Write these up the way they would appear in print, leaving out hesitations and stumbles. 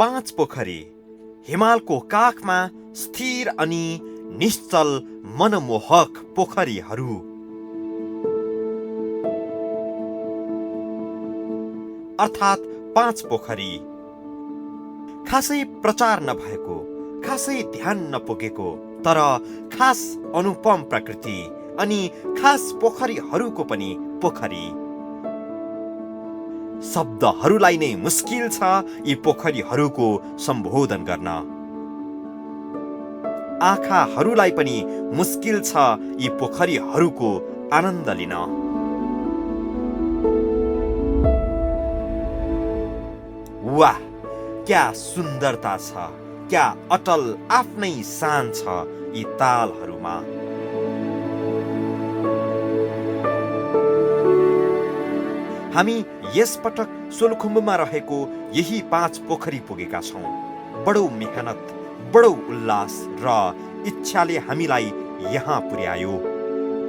5 पोखरी हिमालको काखमा स्थिर अनि निश्चल मनमोहक पोखरीहरू। अर्थात् 5 पोखरी। खासै प्रचार नभएको, खासै ध्यान नपुगेको, तर खास अनुपम प्रकृति अनि खास पोखरीहरूको पनि पोखरी। शब्दहरूलाई नै मुस्किल छ यी पोखरीहरूको सम्बोधन गर्न। आँखाहरूलाई पनि मुस्किल छ यी पोखरीहरूको आनन्द लिन। वाह, क्या सुन्दरता छ, क्या अटल आफ्नै शान छ यी तालहरूमा। हामी यसपटक सोलुखुम्बुमा रहेको यही 5 पोखरी पुगेका छौँ। बडो मेहनत, बडो उल्लास र इच्छाले हामीलाई यहाँ पुर्यायो।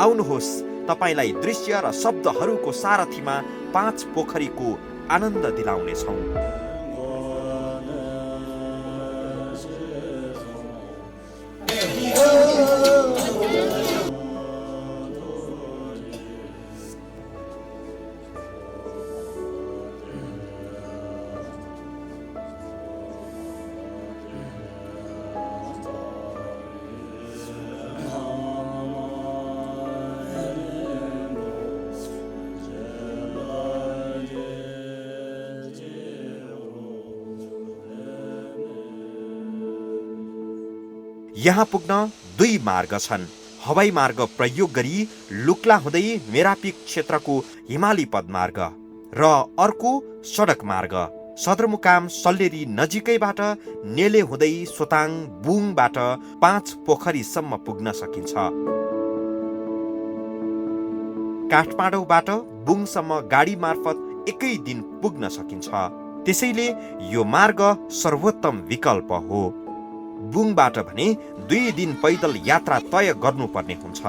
आउनुहोस्, तपाईलाई दृश्य र शब्दहरूको सारथीमा 5 पोखरीको आनन्द दिलाउनेछौँ। यहाँ पुग्न 2 मार्ग छन्। हवाई मार्ग प्रयोग गरी लुक्ला हुँदै मेरापिक क्षेत्रको हिमाली पदमार्ग र अर्को सडक मार्ग सदरमुकाम सल्लेरी नजिकैबाट नेले हुँदै सोताङ बुङबाट 5 पोखरीसम्म पुग्न सकिन्छ। काठमाडौँबाट बुङसम्म गाडी मार्फत एकै दिन पुग्न सकिन्छ। त्यसैले यो मार्ग सर्वोत्तम विकल्प हो। बुङबाट भने 2 दिन पैदल यात्रा तय गर्नुपर्ने हुन्छ।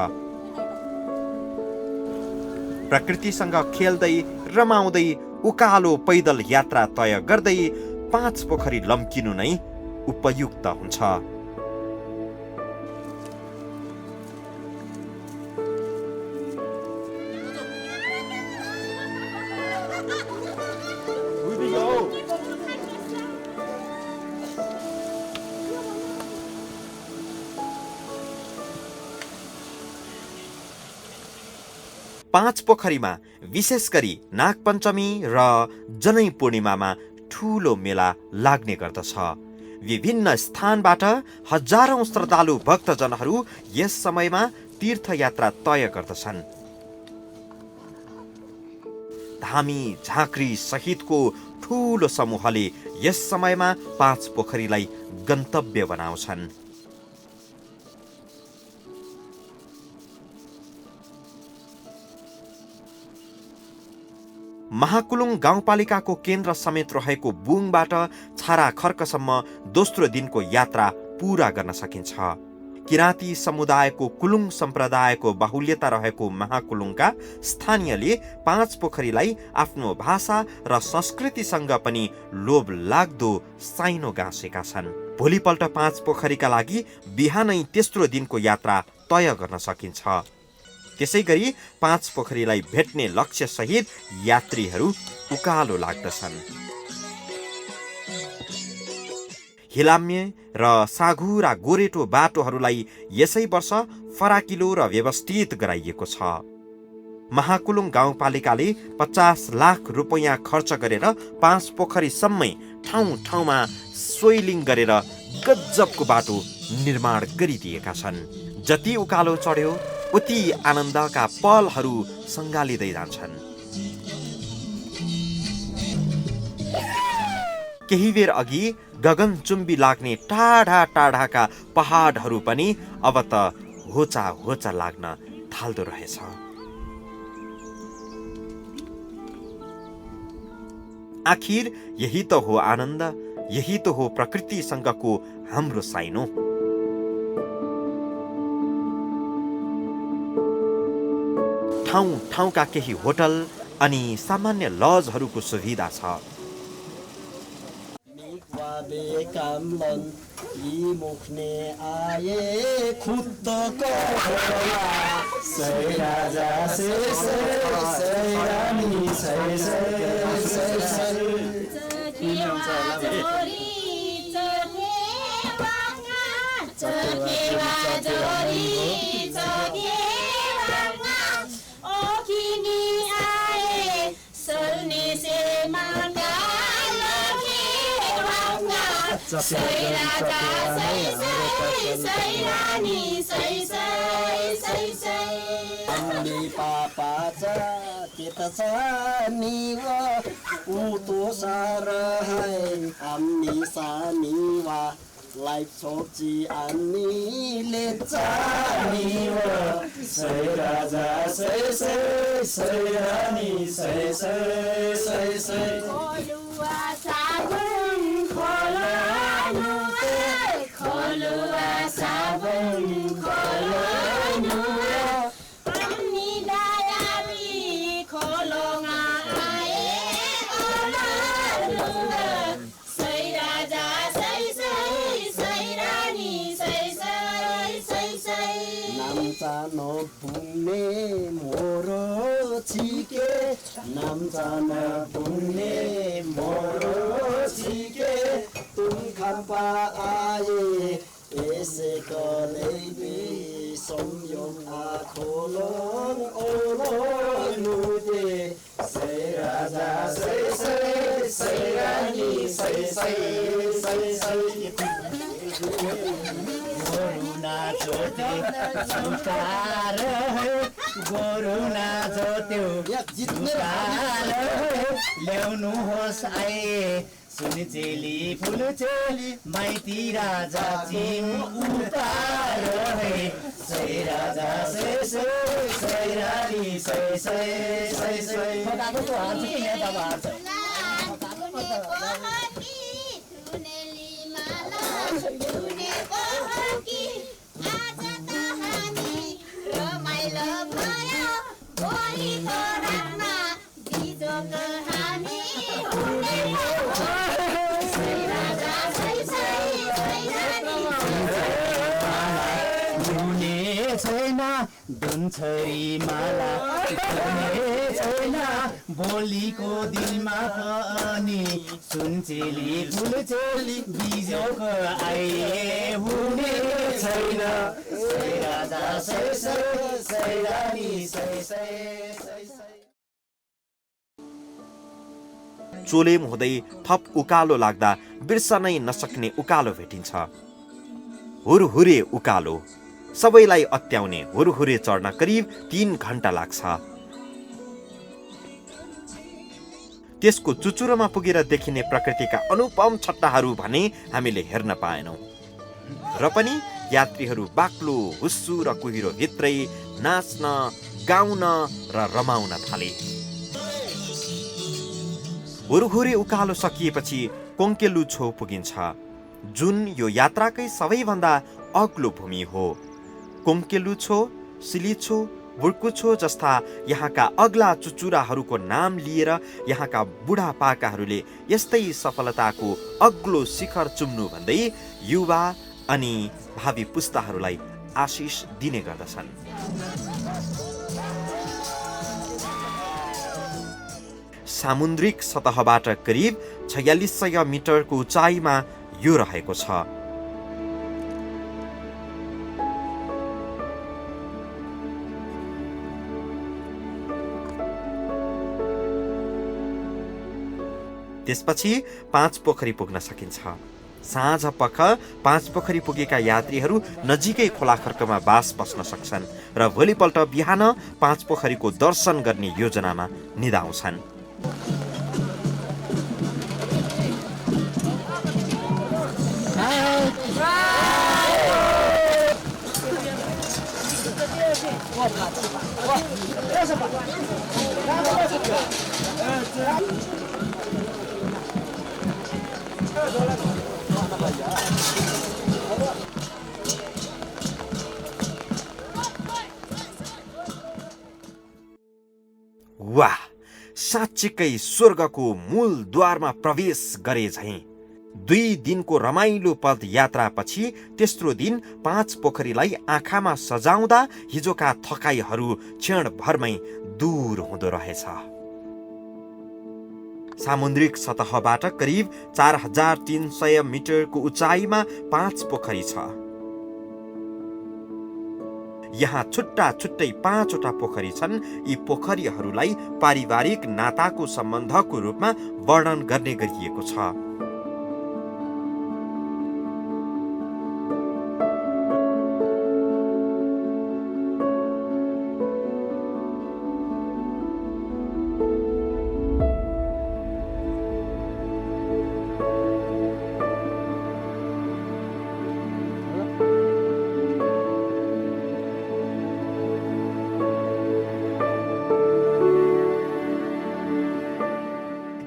प्रकृतिसँग खेल्दै रमाउँदै उकालो पैदल यात्रा तय गर्दै 5 पोखरी लम्किनु नै उपयुक्त हुन्छ। पाँच पोखरीमा विशेष गरी नागपञ्चमी र जनै पूर्णिमामा ठूलो मेला लाग्ने गर्दछ। विभिन्न स्थानबाट हजारौं श्रद्धालु भक्तजनहरू यस समयमा तीर्थयात्रा तय गर्दछन्। धामी झाँक्री सहितको ठूलो समूहले यस समयमा 5 पोखरीलाई गन्तव्य बनाउँछन्। महाकुलुङ गाउँपालिकाको केन्द्र समेत रहेको बुङबाट छारा खर्कसम्म दोस्रो दिनको यात्रा पूरा गर्न सकिन्छ। किराँती समुदायको कुलुङ सम्प्रदायको बाहुल्यता रहेको महाकुलुङका स्थानीयले 5 पोखरीलाई आफ्नो भाषा र संस्कृतिसँग पनि लोभ लाग्दो साइनो गाँसेका छन्। भोलिपल्ट 5 पोखरीका लागि बिहानै तेस्रो दिनको यात्रा तय गर्न सकिन्छ। त्यसै गरी 5 पोखरीलाई भेट्ने लक्ष्य सहित यात्रीहरू उकालो लाग्दछन्। हिलाम्य र साँघुरा गोरेटो बाटोहरूलाई यसै वर्ष फराकिलो र व्यवस्थित गराइएको छ। महाकुलुङ गाउँपालिकाले 50 लाख रुपैयाँ खर्च गरेर 5 पोखरीसम्मै ठाउँ ठाउँमा सोइलिङ गरेर गजबको बाटो निर्माण गरिदिएका छन्। जति उकालो चढ्यो उति आनन्दका पलहरू सङ्गालिँदै जान्छन्। केही बेर अघि गगनचुम्बी लाग्ने टाढा टाढाका पहाडहरू पनि अब त होचा होचा लाग्न थाल्दो रहेछ। आखिर यही त हो आनन्द, यही त हो प्रकृतिसँगको हाम्रो साइनो। ठाउँ ठाउँका केही होटल अनि सामान्य लजहरूको सुविधा छ। कामलन यी मुख्ने आए खुट्टको सै राजा सै रानी सै आम्मी पापाचा तेताचा निवा उतो सारा है आम्मी सानिवा लाइफ छोची आम्मी लेचा निवा सै राजा सै रानी सै खोलुवा साबुन खोलुवा साबुन खोलनु अन्नी दायाबी खोलोङा आए ओलनु सै राजा सै रानी सै नाम्चा नपुग्ने मोरो छिके नाम्चा नपुग्ने मोरो छिके तुम खपा आए ऐसे कलेबी संयोग आखोलों ओलोनु दे सै राजा सै रानी सै गोरु नाचोत्यो ल्याउनु होस् आए सुन चेली फुल चेली माइती राजा चिम उतार है सै राजा सै रानी सै छैन दुन्छरी माला छैन बोलीको दिलमा पनि सुनचेली फुलचेली बिजोको आए हुने छैन सै राजा सै रानी सै चोलेम हुँदै थप उकालो लाग्दा बिर्सनै नसक्ने उकालो भेटिन्छ। हुरहुरे उकालो, सबैलाई अत्याउने हुरहुरे चढ्न करिब 3 घण्टा लाग्छ। त्यसको चुचुरोमा पुगेर देखिने प्रकृतिका अनुपम छट्टाहरू भने हामीले हेर्न पाएनौं। र पनि यात्रीहरू बाक्लो हुस्सु र कुहिरो भित्रै नाच्न, गाउन र रमाउन थाले। हुरहुरे उकालो सकिएपछि कोङ्केलु छो पुगिन्छ, जुन यो यात्राकै सबैभन्दा अग्लो भूमि हो। कोङ्केलु छो, सिलिछो, बुर्कुछो जस्ता यहाँका अग्ला चुचुराहरूको नाम लिएर यहाँका बुढापाकाहरूले यस्तै सफलताको अग्लो शिखर चुम्नु भन्दै युवा अनि भावी पुस्ताहरूलाई आशिष दिने गर्दछन्। सामुद्रिक सतहबाट करिब 4600 मिटरको उचाइमा यो रहेको छ। त्यसपछि 5 पोखरी पुग्न सकिन्छ। साँझ पख 5 पोखरी पुगेका यात्रीहरू नजिकै खोलाखर्कमा बास बस्न सक्छन् र भोलिपल्ट बिहान 5 पोखरीको दर्शन गर्ने योजनामा निदाउँछन्। वाह, साँच्चीकै स्वर्गको मूल द्वारमा प्रवेश गरे झैं। 2 दिनको रमाइलो पदयात्रापछि तेस्रो दिन 5 पोखरीलाई आँखामा सजाउँदा हिजोका थकाइहरू क्षणभरमै दूर हुँदो रहेछ। सामुद्रिक सतहबाट करिब 4300 मिटरको उचाइमा 5 पोखरी छ। यहाँ छुट्टा छुट्टै 5 वटा पोखरी छन्। यी पोखरीहरूलाई पारिवारिक नाताको सम्बन्धको रूपमा वर्णन गर्ने गरिएको छ।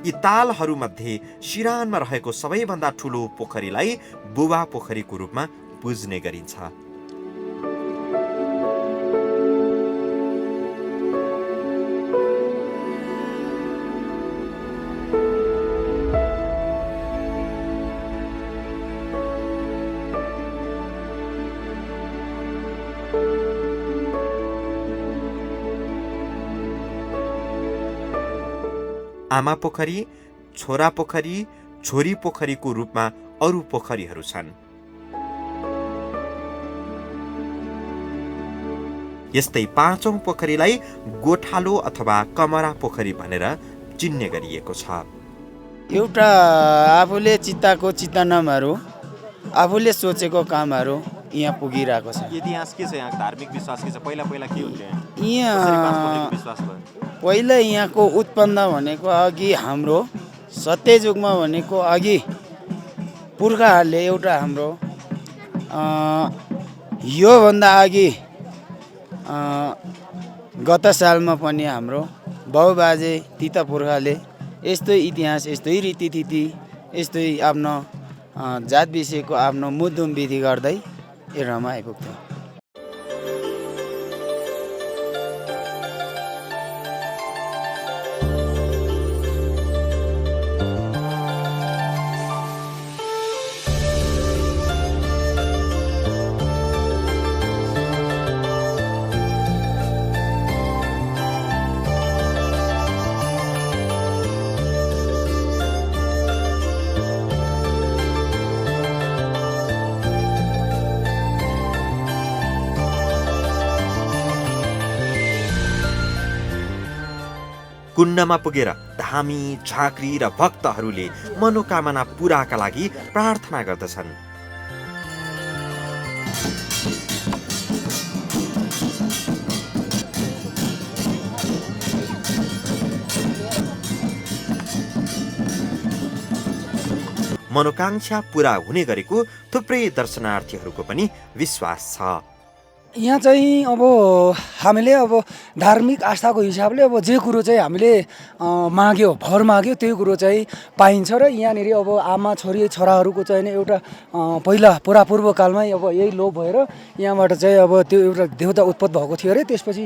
यी तालहरूमध्ये सिरानमा रहेको सबैभन्दा ठुलो पोखरीलाई बुबा पोखरीको रूपमा पुज्ने गरिन्छ। आमा पोखरी, छोरा पोखरी, छोरी पोखरीको रूपमा अरू पोखरीहरू छन्। यस्तै 5औं पोखरीलाई गोठालो अथवा कमरा पोखरी भनेर चिन्ने गरिएको छ। एउटा आफूले चित्ताको चिन्तनहरू, आफूले सोचेको कामहरू यहाँ पुगिरहेको छ। इतिहास के छ यहाँ? धार्मिक विश्वास के छ? पहिला के हुन्थ्यो यहाँ? विश्वास भयो? पहिला यहाँको उत्पन्न भनेको अघि हाम्रो सत्ययुगमा भनेको अघि पुर्खाहरूले एउटा हाम्रो योभन्दा अघि गत सालमा पनि हाम्रो बाउबाजे तिता पुर्खाले यस्तै इतिहास, यस्तै रीतिथिति, यस्तै आफ्नो जात विषयको आफ्नो मुद्दुम विधि गर्दै एरामा आइपुग्थ्यो। कुण्डमा पुगेर धामी, झाँक्री र भक्तहरूले मनोकामना पूराका लागि प्रार्थना गर्दछन्। मनोकांक्षा पूरा हुने गरेको थुप्रै दर्शनार्थीहरूको पनि विश्वास छ। यहाँ चाहिँ अब हामीले अब धार्मिक आस्थाको हिसाबले अब जे कुरो चाहिँ हामीले माग्यो, भर माग्यो त्यही कुरो चाहिँ पाइन्छ। र यहाँनिर अब आमा छोरी छोराहरूको चाहिँ एउटा पहिला पुरापूर्व कालमै अब यही लोभ भएर यहाँबाट चाहिँ अब त्यो एउटा देवता उत्पत्त भएको थियो अरे। त्यसपछि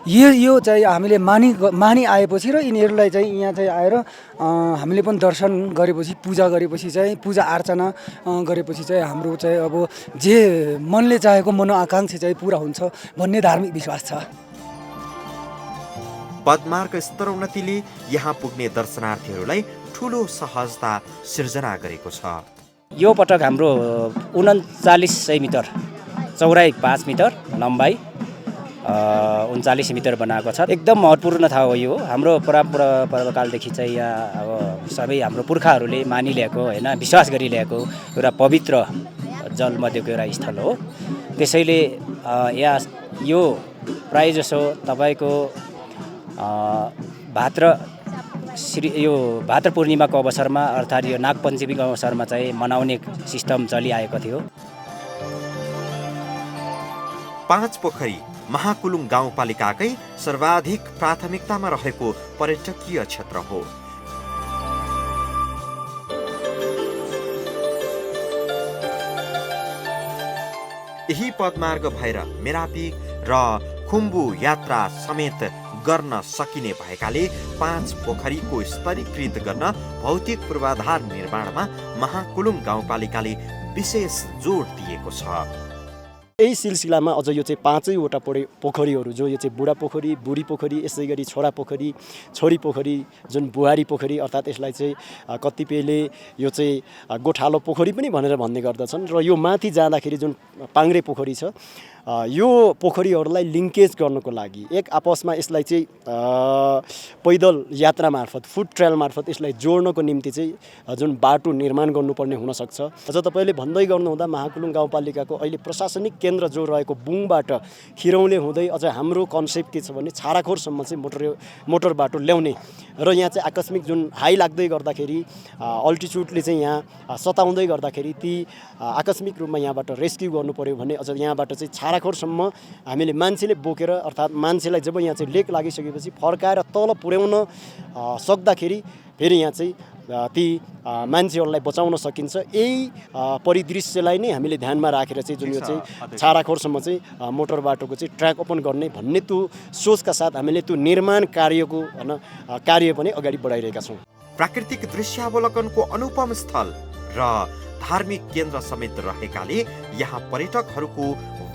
यो चाहिँ हामीले मानि आएपछि र यिनीहरूलाई चाहिँ यहाँ चाहिँ आएर हामीले पनि दर्शन गरेपछि, पूजा गरेपछि चाहिँ पूजा अर्चना गरेपछि चाहिँ हाम्रो चाहिँ अब जे मनले चाहेको मनोआकाङ्क्षा चाहिँ पूरा हुन्छ भन्ने धार्मिक विश्वास छ। पदमार्ग स्तरोन्नतिले यहाँ पुग्ने दर्शनार्थीहरूलाई ठूलो सहजता सिर्जना गरेको छ। यो पटक हाम्रो 3900 मिटर, चौडाइ 5 मिटर, लम्बाइ 39 मिटर बनाएको छ। एकदम महत्त्वपूर्ण ठाउँ हो यो। हाम्रो पर्वकालदेखि चाहिँ यहाँ अब सबै हाम्रो पुर्खाहरूले मानिल्याएको होइन, विश्वास गरिल्याएको एउटा पवित्र जलमध्येको एउटा स्थल हो। त्यसैले यहाँ यो प्रायःजसो तपाईँको भाद्र पूर्णिमाको अवसरमा अर्थात् यो नागपञ्चमीको अवसरमा चाहिँ मनाउने सिस्टम चलिआएको थियो। 5 पोखरी महाकुलुङ गाउँपालिकाकै सर्वाधिक प्राथमिकतामा रहेको पर्यटकीय क्षेत्र हो। यही पदमार्ग भएर मेरापी र खुम्बु यात्रा समेत गर्न सकिने भएकाले 5 पोखरीको स्तरीकृत गर्न भौतिक पूर्वाधार निर्माणमा महाकुलुङ गाउँपालिकाले विशेष जोड दिएको छ। यही सिलसिलामा अझ यो चाहिँ 5वटा पोखरीहरू जो यो चाहिँ बुढा पोखरी, बुढी पोखरी, यसै गरी छोरा पोखरी, छोरी पोखरी, जुन बुहारी पोखरी अर्थात् यसलाई चाहिँ कतिपयले यो चाहिँ गोठालो पोखरी पनि भनेर भन्ने गर्दछन् र यो माथि जाँदाखेरि जुन पाङ्ग्रे पोखरी छ यो पोखरीहरूलाई लिङ्केज गर्नको लागि एक आपसमा यसलाई चाहिँ पैदल यात्रा मार्फत फुड ट्रेल मार्फत यसलाई जोड्नको निम्ति चाहिँ जुन बाटो निर्माण गर्नुपर्ने हुनसक्छ। अझ तपाईँले भन्दै गर्नुहुँदा महाकुलुङ गाउँपालिकाको अहिले प्रशासनिक केन्द्र जो रहेको बुङबाट खिरौँले हुँदै अझ हाम्रो कन्सेप्ट के छ भने छाराखोरसम्म चाहिँ मोटर बाटो ल्याउने र यहाँ चाहिँ आकस्मिक जुन हाई लाग्दै गर्दाखेरि अल्टिच्युडले चाहिँ यहाँ सताउँदै गर्दाखेरि ती आकस्मिक रूपमा यहाँबाट रेस्क्यु गर्नु पर्यो भने अझ यहाँबाट चाहिँ छाराखोरसम्म हामीले मान्छेले बोकेर अर्थात् मान्छेलाई जब यहाँ चाहिँ लेक लागिसकेपछि फर्काएर तल पुर्याउन सक्दाखेरि फेरि यहाँ चाहिँ ती मान्छेहरूलाई बचाउन सकिन्छ। यही परिदृश्यलाई नै हामीले ध्यानमा राखेर चाहिँ जुन यो चाहिँ छाराखोरसम्म चाहिँ मोटर बाटोको चाहिँ ट्र्याक ओपन गर्ने भन्ने त्यो सोचका साथ हामीले त्यो निर्माण कार्यको कार्य पनि अगाडि बढाइरहेका छौँ। प्राकृतिक दृश्यावलोकनको अनुपम स्थल र धार्मिक केन्द्र समेत रहेकाले यहाँ पर्यटकहरूको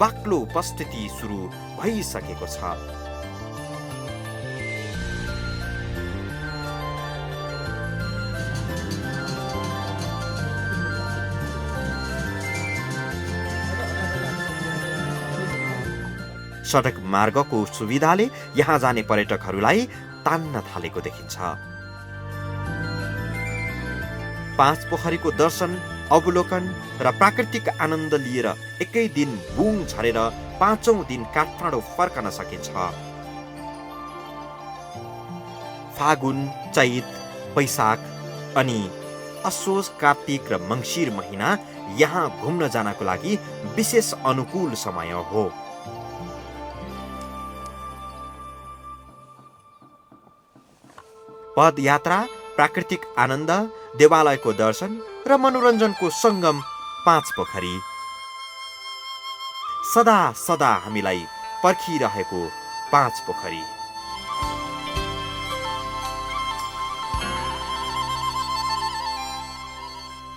बाक्लो उपस्थिति सुरु भइसकेको छ। सडक मार्गको सुविधाले यहाँ जाने पर्यटकहरूलाई तान्न थालेको देखिन्छ। 5 पोखरीको दर्शन, अवलोकन र प्राकृतिक आनन्द लिएर एकै दिन बुङ झरेर 5औं दिन काठमाडौँ फर्कन सकिन्छ। फागुन, चैत, वैशाख अनि असोज, कार्तिक र मङ्सिर महिना यहाँ घुम्न जानको लागि विशेष अनुकूल समय हो। पदयात्रा, प्राकृतिक आनन्द, देवालयको दर्शन र मनोरञ्जनको सङ्गम 5 पोखरी सदा सदा हामीलाई पर्खिरहेको 5 पोखरी।